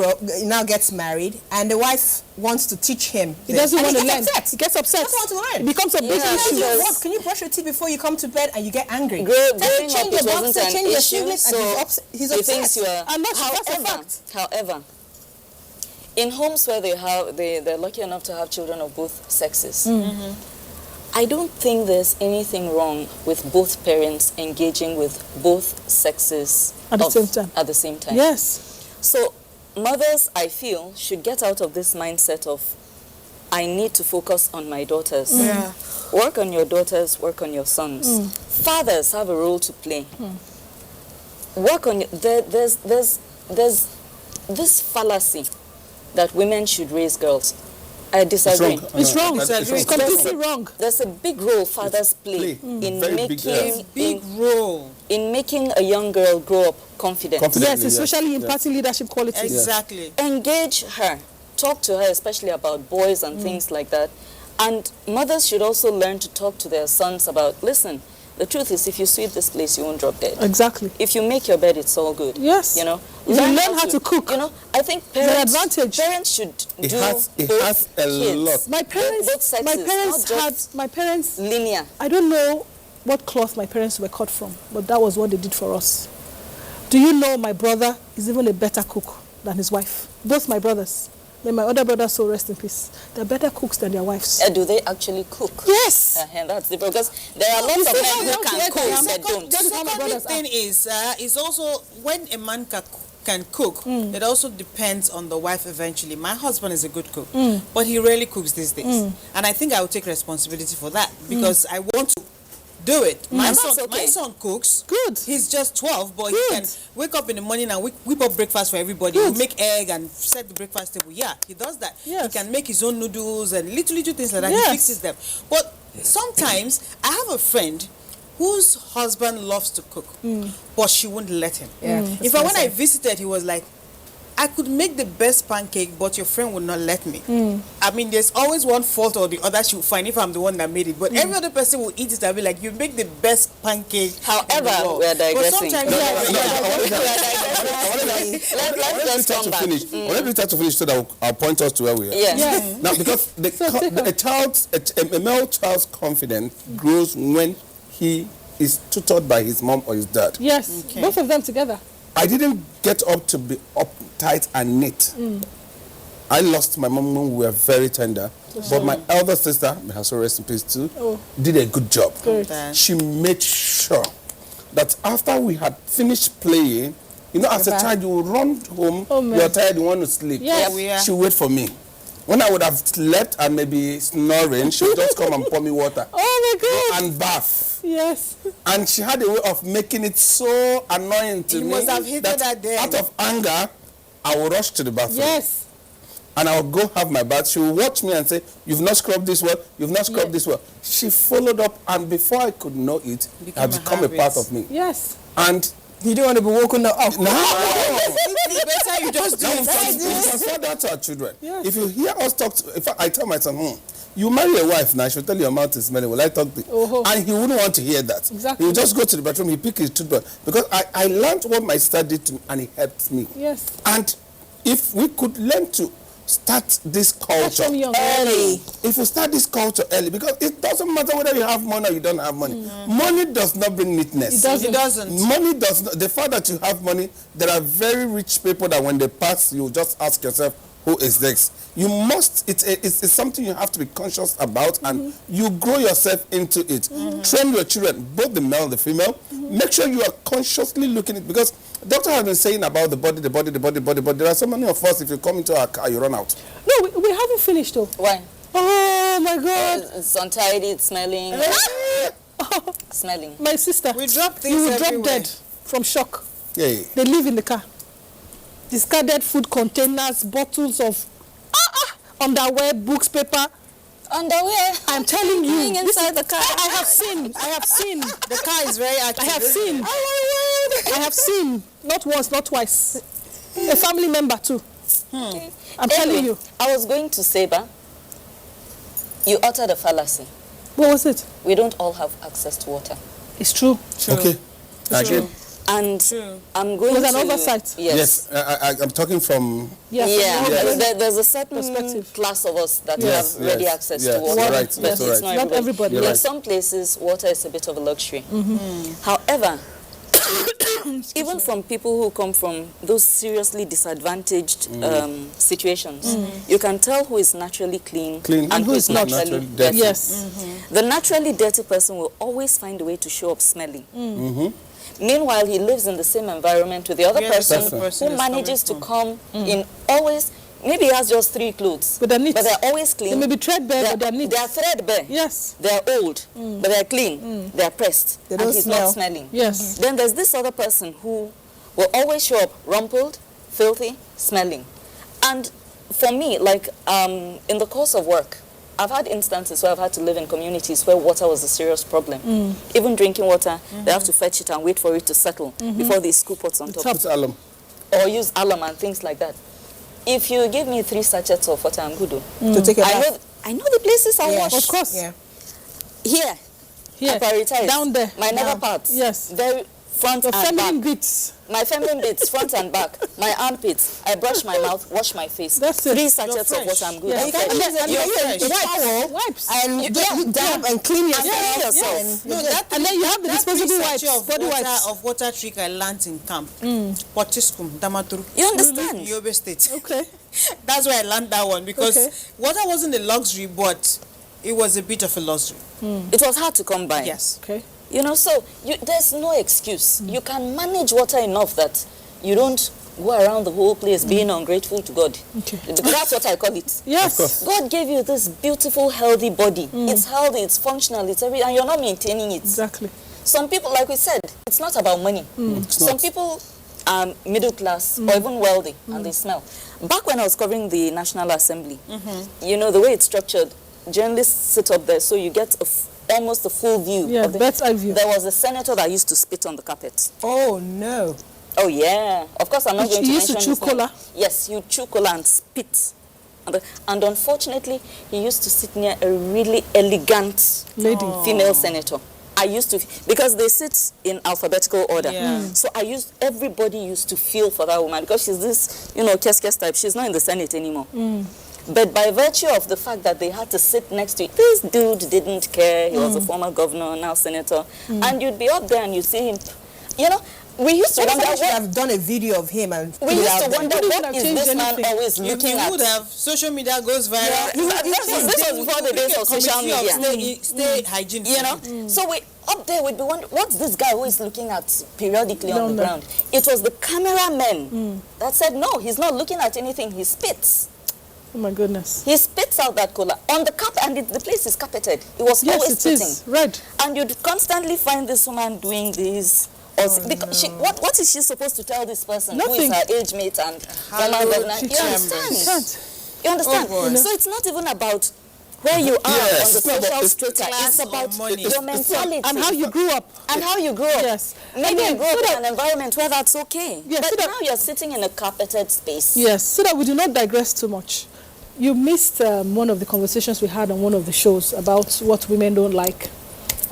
now gets married, and the wife wants to teach him. He doesn't want to learn. Upset. He gets upset. He doesn't want to learn. It becomes a big issue. What? Can you brush your teeth before you come to bed and you get angry? Growing Change up, your it wasn't boxer, an change your issue, singlet, so and he's he thinks upset. you are. And that's a fact. However, in homes where they're lucky enough to have children of both sexes, I don't think there's anything wrong with both parents engaging with both sexes At the same time. At the same time. Yes. So mothers, I feel, should get out of this mindset of, I need to focus on my daughters. Yeah. Work on your daughters, work on your sons. Fathers have a role to play. Work on there's this fallacy that women should raise girls. I disagree. It's wrong. Disagree. It's completely wrong. There's a big role fathers play in Very big role. in making a young girl grow up confident. Yes, especially imparting leadership qualities. Exactly. Engage her. Talk to her, especially about boys and things like that. And mothers should also learn to talk to their sons about, listen, the truth is, if you sweep this place, you won't drop dead. Exactly. If you make your bed, it's all good. Yes. You know, If you learn how to cook, You know, I think an parents, advantage. parents should It do has both a kids. lot. My parents, my parents, linear. I don't know what cloth my parents were cut from, but that was what they did for us. Do you know my brother is even a better cook than his wife? Both my brothers. Then my other brother, so rest in peace. They're better cooks than their wives. Do they actually cook? Yes. And that's different, because there are lots of men who can cook that don't. That is how my Second brothers thing is also when a man can cook, it also depends on the wife eventually. My husband is a good cook, but he rarely cooks these days. And I think I will take responsibility for that because I want to do it. My son cooks. Good. He's just 12, but he can wake up in the morning and whip up breakfast for everybody. He'll make egg and set the breakfast table. Yeah, he does that. Yes. He can make his own noodles and little things like that. Yes. He fixes them. But sometimes I have a friend whose husband loves to cook, but she won't let him. In fact, when I visited, he was like, I could make the best pancake, but your friend would not let me. I mean, there's always one fault or the other she will find if I'm the one that made it. But every other person will eat it and be like, you make the best pancake. However, we're digressing. But Let's just come back. I want to start to finish so that I'll point us to where we are. Yes. Now, because a male child's confidence grows when he is tutored by his mom or his dad. Yes. Both of them together. I didn't get up to be uptight and neat. I lost my mom when we were very tender. But my elder sister, may her soul rest in peace too, did a good job. She made sure that after we had finished playing, you know, as a child, you would run home, you're tired, you want to sleep. Yes. She would wait for me. When I would have slept and maybe snoring, she would just come and pour me water. Oh my God. And bath. Yes. And she had a way of making it so annoying to me. You must have hated that day. Out of anger, I would rush to the bathroom. Yes. And I would go have my bath. She would watch me and say, you've not scrubbed this well, you've not scrubbed this well. She followed up, and before I could know it, it had become a part of me. Yes. And You don't want to be woken up. no! It's better you just do No, it. we transfer that to our children. If you hear us talk, in fact, I tell my son, you marry a wife now, she'll tell you your mouth is smelling. Will I talk to you? And he wouldn't want to hear that. Exactly. He would just go to the bathroom, he pick his toothbrush. Because I learned what my sister did to me, and it helped me. Yes. And if we could learn to start this culture them young. early, if you start this culture early, because it doesn't matter whether you have money or you don't have money. Money does not bring neatness. It doesn't. Money does not. The fact that you have money, there are very rich people that when they pass, you just ask yourself, who is next? You must, it's something you have to be conscious about, and you grow yourself into it. Train your children, both the male and the female. Make sure you are consciously looking at it, because the doctor has been saying about the body, but there are so many of us, if you come into our car, you run out. No, we haven't finished though. Why? Oh my God. It's untidy, it's smelling. Smelling. My sister. We drop things You will drop everywhere. dead from shock. Yeah. They live in the car. Discarded food containers, bottles of underwear, books, paper. Underwear. I'm telling you. Lying inside the car. I have seen. The car is very active. I have seen. Not once, not twice. A family member too. I'm telling you. I was going to say, you uttered a fallacy. What was it? We don't all have access to water. It's true. Okay. Again. And I'm going It was to... an oversight. Yes. I'm talking from... Yes. Yeah, there's a certain Perspective. class of us that Yes, have ready yes, access yes, to water. you're right, but that's it's right. not Not everybody. You're In right. some places, water is a bit of a luxury. However, even from people who come from those seriously disadvantaged situations, you can tell who is naturally clean, and who is naturally dirty. Yes. The naturally dirty person will always find a way to show up smelling. Meanwhile, he lives in the same environment with the other person who manages to come in always. Maybe he has just 3 clothes, but they're neat. But they're always clean. They may be threadbare, but they're neat. They are threadbare. Yes. They're old, but they're clean. They're pressed. They and don't he's smell. not smelling. Yes. Then there's this other person who will always show up rumpled, filthy, smelling. And for me, like in the course of work, I've had instances where I've had to live in communities where water was a serious problem. Even drinking water, they have to fetch it and wait for it to settle before they scoop what's on top. Put alum. Or use alum and things like that. If you give me 3 sachets of water, I'm good. To take a bath. I know the places I wash. Of course. Yeah. Here, I prioritize. Down there. My nether parts. Yes. Very front The and feminine back. bits. My feminine bits, front and back. My armpits. I brush my mouth, wash my face. That's it. 3 sachets of water, I'm good. Yeah. You can use a Wipes. and you dab and clean yourself. No, and then you have the disposable wipes, body wipes. Of water trick I learned in camp. Potiskum, Damaturu. You understand? Yobe State. Okay. That's where I learned that one because Okay. water wasn't a luxury, but it was a bit of a luxury. It was hard to come by. Yes. Okay. You know, so there's no excuse. You can manage water enough that you don't go around the whole place being ungrateful to God. Okay. That's what I call it. Yes. God gave you this beautiful, healthy body. It's healthy, it's functional, it's everything, and you're not maintaining it. Exactly. Some people, like we said, it's not about money. Some people are middle class or even wealthy, and they smell. Back when I was covering the National Assembly, you know, the way it's structured, journalists sit up there, so you get almost a full view. Yeah, of bird's eye view. There was a senator that used to spit on the carpet. Oh, no. Oh, yeah. Of course, I'm not going to He used mention to chew his name. cola? Yes, he would chew cola and spit. And unfortunately, he used to sit near a really elegant Lady. female senator. I used to, because they sit in alphabetical order. Yeah. So everybody used to feel for that woman because she's this, you know, kes type. She's not in the Senate anymore. But by virtue of the fact that they had to sit next to it, this dude didn't care. He was a former governor, now senator. And you'd be up there and you see him, you know, we used to wonder Somebody should have done a video of him and put we it used out to there. wonder Wouldn't what have is changed this man anything. always You looking at. would have social media goes viral. This was before the days of social media. Stay hygiene. You know, so we up there would be wondering, what's this guy who is looking at periodically on the ground? It was the cameramen that said, no, he's not looking at anything, he spits. Oh my goodness. He spits out that cola on the carpet, and the place is carpeted. It was always Yes, spitting. it is. Red. And you'd constantly find this woman doing this. Because what is she supposed to tell this person who is Nothing. her age mate and former governor? She You can't. understand? You understand? Oh, boy. So it's not even about where you are Yes. on the social It's strata. class It's about or money. your mentality. And how you grew up. And how you grew up. Yes. Maybe And then you grew up so in an environment where that's okay. Yes, But so that- now you're sitting in a carpeted space. Yes, so that we do not digress too much. You missed one of the conversations we had on one of the shows about what women don't like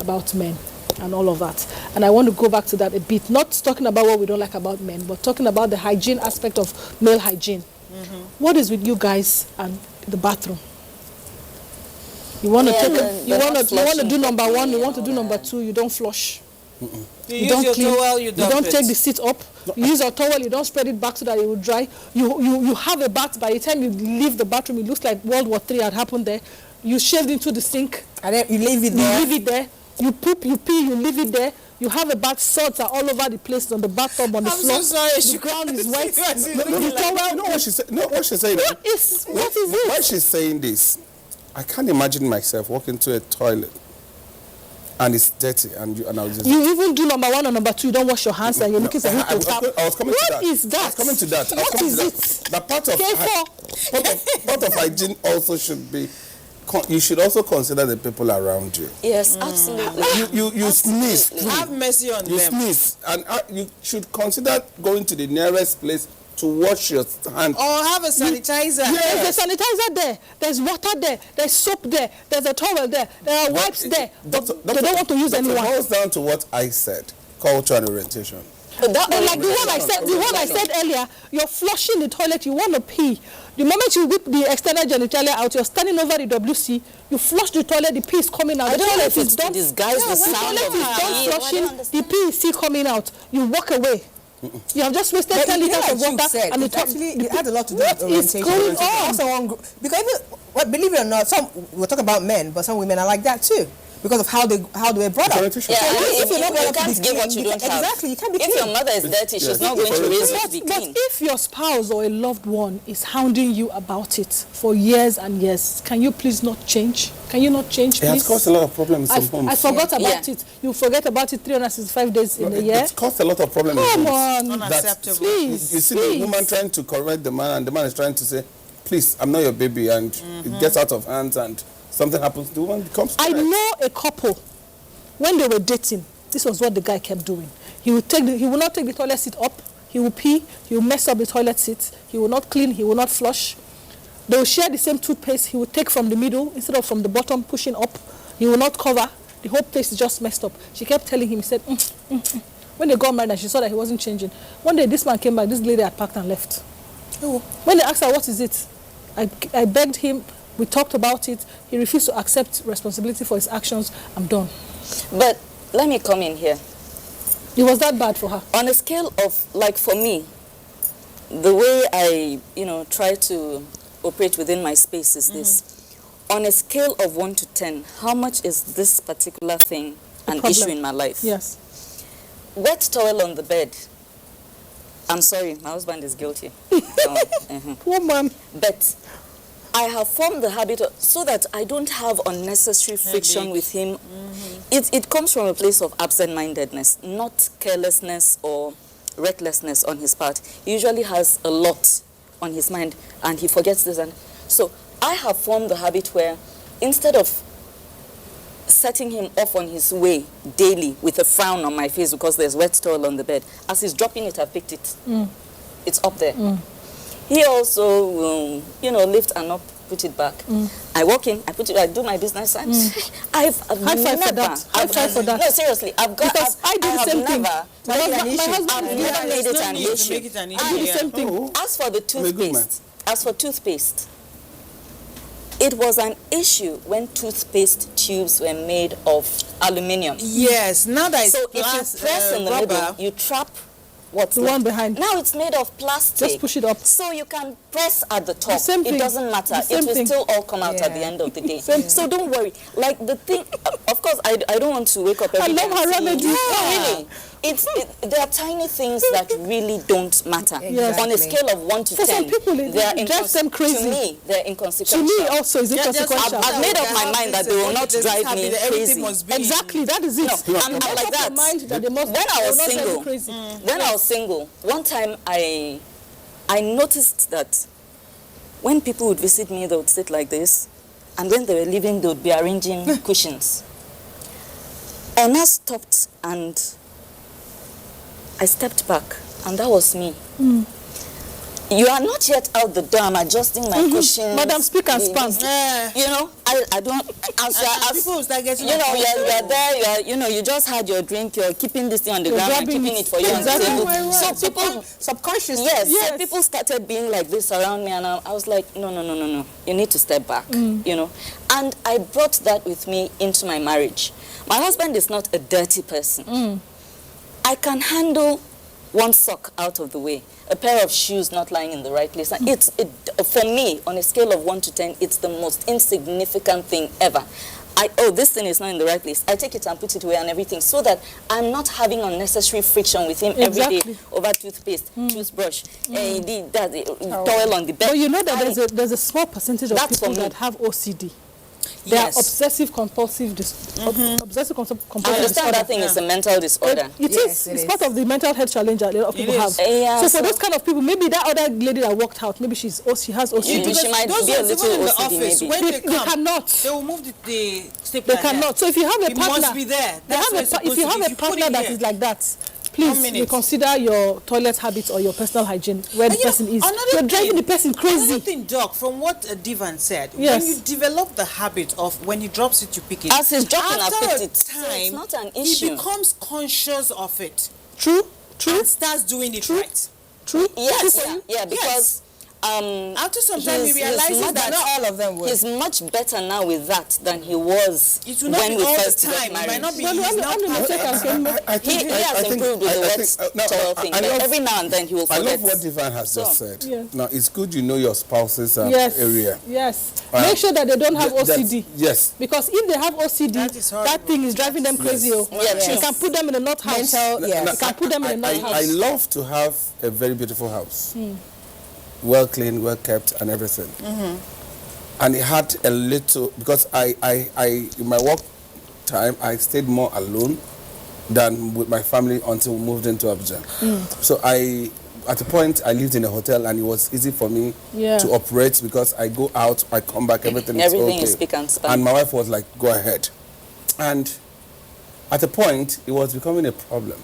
about men and all of that. And I want to go back to that a bit, not talking about what we don't like about men, but talking about the hygiene aspect of male hygiene. What is with you guys and the bathroom? You want to Yeah, take the you want to flushing do number one, you properly want to and do all number that. two, you don't flush. You You use don't your clean. towel, you You dump don't it. take the seat up. You use your towel. You don't spread it back so that it will dry. You have a bath. By the time you leave the bathroom, it looks like World War III had happened there. You shaved into the sink. And then you leave it You there. leave it there. You poop. You pee. You leave it there. You have a bath. Salts are all over the place on the bathtub, on the I'm floor. so sorry. The ground is wet. You You know what she's saying? No, what she's saying. What is it? Why she's saying this? I can't imagine myself walking to a toilet and it's dirty and I was just. You even do number one or number two. You don't wash your hands and you're looking for who I to tap. was coming to that. What is that? I was coming to that. What is it? The part of K4. part of hygiene also should be. You should also consider the people around you. Yes, absolutely. You sneeze. Have mercy on You them. sneeze, and you should consider going to the nearest place to wash your hands. Or have a sanitizer. There's a sanitizer there. There's water there. There's soap there. There's a towel there. There are wipes there. But they don't want to use anyone. It boils down to what I said: culture and orientation. But that But one like the one I said earlier, you're flushing the toilet, you want to pee. The moment you whip the external genitalia out, you're standing over the WC, you flush the toilet, the pee is coming out. I The don't know toilet if it's to disguise the the sound toilet of is the done pee. flushing, the pee is still coming out. You walk away. You have just wasted 10 liters of water and it had a lot to do what with is orientation. going on? Because even, well, believe it or not, we're talking about men, but some women are like that too. Because of how they were brought up. Orientation. Yeah, So and if you're not brought you up to be can't give what clean, you don't have. Exactly, you can't be If clean. your mother is dirty, she's not going to raise you to be But clean. if your spouse or a loved one is hounding you about it for years and years, can you please not change? Can you not change, It please? has caused a lot of problems in some homes. I forgot about Yeah. it. You forget about it 365 days in a year. It's caused a lot of problems in Come homes. on. Unacceptable. Please. You see please. the woman trying to correct the man, and the man is trying to say, please, I'm not your baby, and it gets out of hands, and something happens, the woman becomes I quiet. know a couple, when they were dating, this was what the guy kept doing. He will not take the toilet seat up, he will pee, he will mess up the toilet seat, he will not clean, he will not flush. They will share the same toothpaste, he will take from the middle instead of from the bottom pushing up. He will not cover, the whole place is just messed up. She kept telling him, he said, When they got married and she saw that he wasn't changing, one day this man came back, this lady had packed and left. When they asked her, what is it? I begged him, we talked about it, he refused to accept responsibility for his actions. I'm done. But let me come in here. It was that bad for her. On a scale of, like for me, the way I, try to operate within my space is this. On a scale of 1 to 10, how much is this particular thing an problem. issue in my life? Yes. Wet towel on the bed. I'm sorry, my husband is guilty. Poor man. But I have formed the habit so that I don't have unnecessary friction with him. It comes from a place of absent-mindedness, not carelessness or recklessness on his part. He usually has a lot on his mind and he forgets this. And so I have formed the habit where instead of setting him off on his way daily with a frown on my face because there's wet towel on the bed, as he's dropping it, I've picked it. It's up there. He also will, lift and up, put it back. I walk in, I put it, I do my business, and I've High five for that. High five for that. No, seriously, Because I do the same thing. My husband I've never made it an issue. I do the same thing. As for the toothpaste, it was an issue when toothpaste tubes were made of aluminium. Yes, now that So it's glass, if you press in the rubber, middle, you trap what's The left. one behind. Now it's made of plastic. Just push it up. So you can press at the top. same thing. It doesn't matter. The same It will thing. still all come out at the end of the day. So don't worry. Like the thing, of course, I don't want to wake up every day. love her and remedy. see- No, really. There are tiny things that really don't matter. Yes. On a scale of 1 to For 10, some people, it they are drives them crazy. To me, they're To inconsequential. me also is inconsequential. I've made up my mind that they will not drive me crazy. Exactly, that is it. No, I'm like Make up that. your mind that they must When I they was will not drive you single, crazy. when I was single, one time I noticed that when people would visit me, they would sit like this, and when they were leaving, they would be arranging cushions. And I stopped and I stepped back, and that was me. You are not yet out the door. I'm adjusting my cushions. Madam, speak and span. I don't. As people will start getting you're there. You just had your drink. You're keeping this thing on the You're ground and grabbing keeping it. it for you on the Exactly. table. Right. So people, subconsciously. yes, Yes. so people started being like this around me, and I was like, no. You need to step back. And I brought that with me into my marriage. My husband is not a dirty person. I can handle one sock out of the way, a pair of shoes not lying in the right place. And for me, on a scale of 1 to 10, it's the most insignificant thing ever. This thing is not in the right place. I take it and put it away and everything, so that I'm not having unnecessary friction with him every day over toothpaste, toothbrush, towel on the bed. But you know that there's a small percentage of That's people for me. that have OCD. They are obsessive compulsive obsessive compulsive I understand disorder. that thing is a mental disorder. It's part of the mental health challenge that a lot of people have. Yeah, so for those kind of people, maybe that other lady that walked out, maybe she has OCD. She might those be a ones, little even in the OCD office, maybe. when they They come, cannot. they will move the stapler. They cannot. So if you have a It partner, must be there. they That's have where it's if you supposed to have be. a If you put partner it that here, is like that, 1 please minute. reconsider your toilet habits or your personal hygiene where the And you know, person is. another You're driving thing- the person Another crazy. thing, Doc, from what Divan said, Yes. when you develop the habit of when he drops it, you pick it. As he's dropping, I after picked a it. So time, it's not an he issue. becomes conscious of it. True. and starts doing it right. True? Yes, yeah, because after some time he realizes that not all of them would. he's much better now with that than he was it will not when be we all the first got time. It married. might not be. Well, He's not He has improved with the work thing, but every now and then he will I forget. love what Divan has just said. Yeah. Now, it's good you know your spouse's Yes. area. Yes. Make sure that they don't have OCD. Yes. Because if they have OCD, that thing is driving them crazy. Yes. Yes. You can put them in a nut house. Mental, yes. You can put them in a nut I house. love to have a very beautiful house. Well cleaned, well kept, and everything. And it had a little, because I in my work time, I stayed more alone than with my family until we moved into Abuja. So at a point, I lived in a hotel, and it was easy for me to operate because I go out, I come back, everything is okay. is spick and span. And my wife was like, go ahead. And at a point, it was becoming a problem.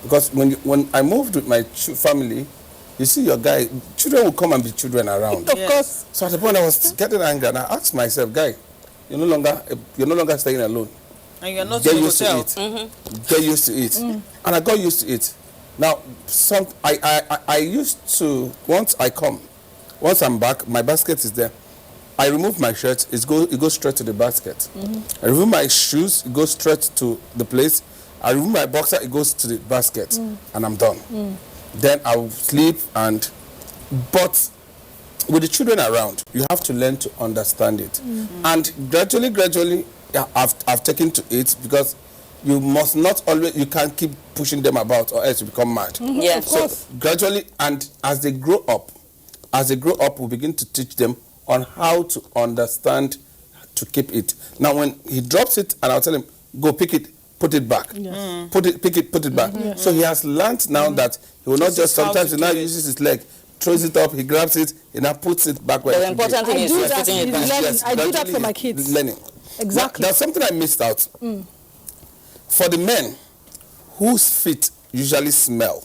Because when I moved with my family, you see your guy, children will come and be children around. Of course. So at the point I was getting angry, and I asked myself, guy, you're no longer staying alone. And you're not Get in a used to hotel. it. Get used to it. And I got used to it. Now, I used to, once I'm back, my basket is there. I remove my shirt, it goes straight to the basket. I remove my shoes, it goes straight to the place. I remove my boxer, it goes to the basket, and I'm done. Then I will sleep, but with the children around, you have to learn to understand it. And gradually, I've taken to it, because you must not always, you can't keep pushing them about or else you become mad. Yeah, of course. So gradually, and as they grow up, we begin to teach them on how to understand to keep it. Now, when he drops it, and I'll tell him, go pick it, put it back. Pick it, put it back. So he has learned now that he will not just, sometimes he now uses his leg, throws it up, he grabs it, he now puts it back where The it should be. important thing is putting it back. Yes, I do that gradually for my kids. Learning. Exactly. Now, there's something I missed out. For the men whose feet usually smell,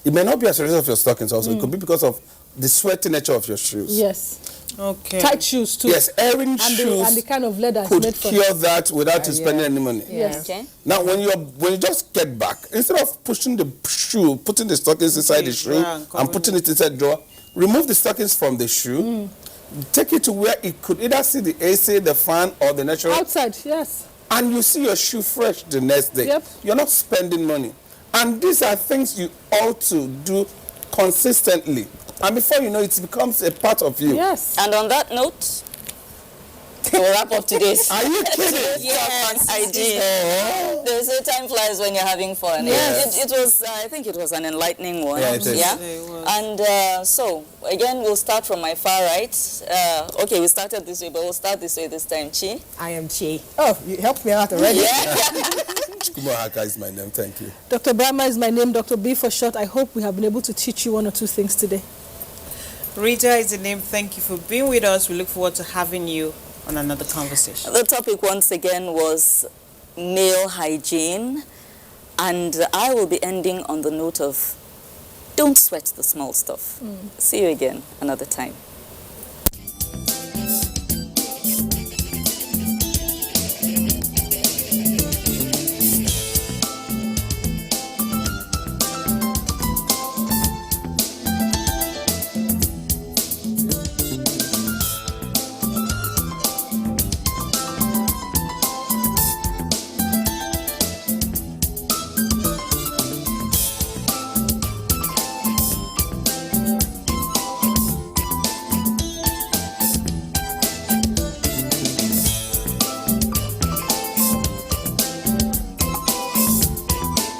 it may not be as a result of your stockings also. It could be because of the sweaty nature of your shoes. Yes. Okay. Tight shoes too. Yes, airing shoes and the kind of leather it's could made from. cure that without you spending any money. Yes. Okay. Now, when you just get back, instead of pushing the shoe, putting the stockings inside the shoe and putting it inside the drawer, remove the stockings from the shoe, take it to where it could either see the AC, the fan, or the natural. Outside, yes. And you see your shoe fresh the next day. Yep. You're not spending money. And these are things you ought to do consistently. And before you know it, becomes a part of you. Yes. And on that note, we'll wrap up today's. Are you kidding? Yes, Hygiene. They say time flies when you're having fun. Yes. It was, I think it was an enlightening one. Yeah, it is. Yeah? It was. And so, again, we'll start from my far right. Okay, we started this way, but we'll start this way this time. Chi? I am Chi. Oh, you helped me out already. Yeah. Chukwuma Haka is my name. Thank you. Dr. Brahma is my name, Dr. B for short. I hope we have been able to teach you one or two things today. Rita is the name. Thank you for being with us. We look forward to having you on another conversation. The topic once again was male hygiene, and I will be ending on the note of don't sweat the small stuff. See you again another time.